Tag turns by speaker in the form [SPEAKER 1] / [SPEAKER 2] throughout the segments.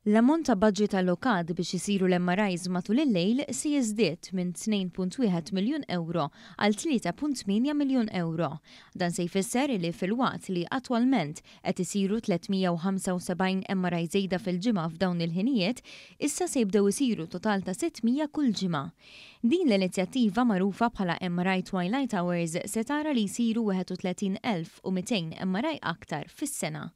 [SPEAKER 1] L-ammont ta' budget allokat biex isiru l-MRIs matul il-lejl se jiżdied minn 2.1 miljun euro għal 3.8 miljun euro. Dan se jfisser li fil-waqt li attwalment qed isiru 375 MRI żejda fil-ġimgħa f'dawn il-ħinijiet, issa se jibdew isiru total ta' 600 kull ġimgħa. Din l-inizjattiva magħrufa bħala MRI Twilight Hours se tara li jsiru 31,200 MRI aktar fis-sena.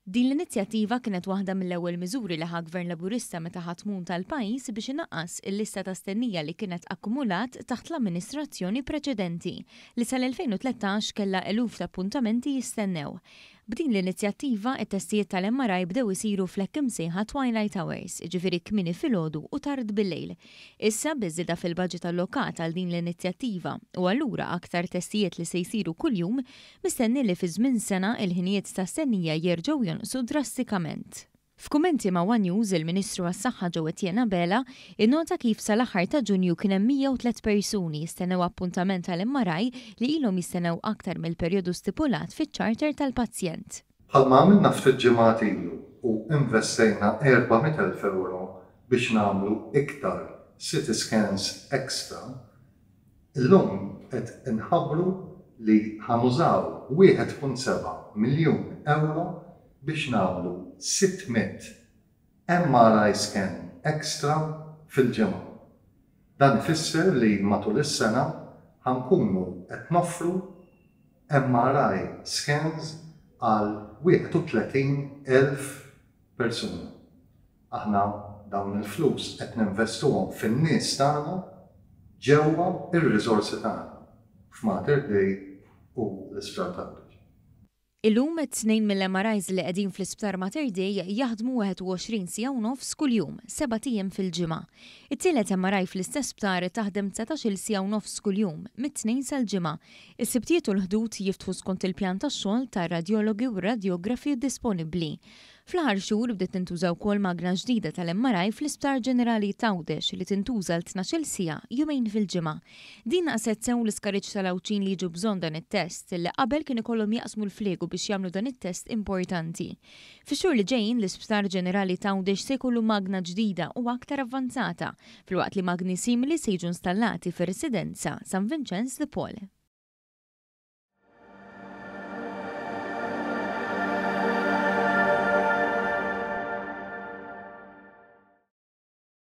[SPEAKER 1] Din l-inizjattiva kienet waħda mill-ewwel miżuri li Gvern Laburista meta ħatmun tal-pajjiż biex inaqqas il-lista ta' stennija li kienet akkumulat taħt l-amministrazzjoni preċedenti li sal-2013 kellha eluf ta' appuntamenti jistennew. B'din l-inizjattiva it-testijiet tal-MRI bdew isiru fl-hekk imsejħa Twilight Hours, ġifieri kmieni filgħodu u tard bil-lejl. Issa biżida fil-budget allokat għal din l-inizjattiva u allura aktar testijiet li se jsiru kuljum mistenni li fi żmien sena il-ħinijiet ta' stennija jerġgħu jonqsu drastikament. F'kummenti ma' One News, il-Ministru għas-Saħħa Joe Etienne Bella innota kif sal-aħħar ta' Ġunju kien hemm 103 persuni jistennew appuntament tal-MRI li ilhom jistennew aktar mill-perjodu stipulat fiċ-charter tal-pazjent.
[SPEAKER 2] Bħalma għamilna ftit ġimgħat ilu u investejna 400,000 euro biex nagħmlu iktar CT scans extra, illum qed inħabbru li ħanużaw 1.7 miljun euro biex nagħmlu 600 MRI scan extra fil-ġimgħa. Dan ifisser li matul is-sena ħankunu qed noffru MRI scans għal 31,000 persuna. Aħna dawn il-flus qed ninvestuhom fin-nies tagħna ġewwa ir-riżorsi tagħna f'Mater Dei u l-Isptar Tabriġ.
[SPEAKER 1] Illum it-tnejn mill-MRIs li qegħdin fl-Isptar Mater Dei jaħdmu 21 siegħa u nofs kuljum, 7 ijiem fil-ġimgħa. It-tielet MRI fl-istess sptar taħdem 19 siegħa u nofs kuljum, mit-tnejn sal-ġimgħa. Is-sibtiet u l-ħdud jiftħu skont il-pjan tax-xogħol tar-radjologi u radjografi disponibbli. Fl-aħħar xhur bdiet tintuża wkoll magna ġdida tal-MRI fl-Isptar Ġenerali Tgħawdex li tintuża l-12 siegħa jumejn fil-ġimgħa. Din qasset sew l-iskariġġ tal-awċin li jiġu bżonn dan it-test li qabel kien ikollhom jaqsmu l-fliegu biex jagħmlu dan it-test importanti. Fix-xhur li ġejjin l-Isptar Ġenerali Tgħawdex se jkollu magna ġdida u aktar avvanzata, filwaqt li magni simili se jiġu installati fir-residenza San Vincenz de Paul.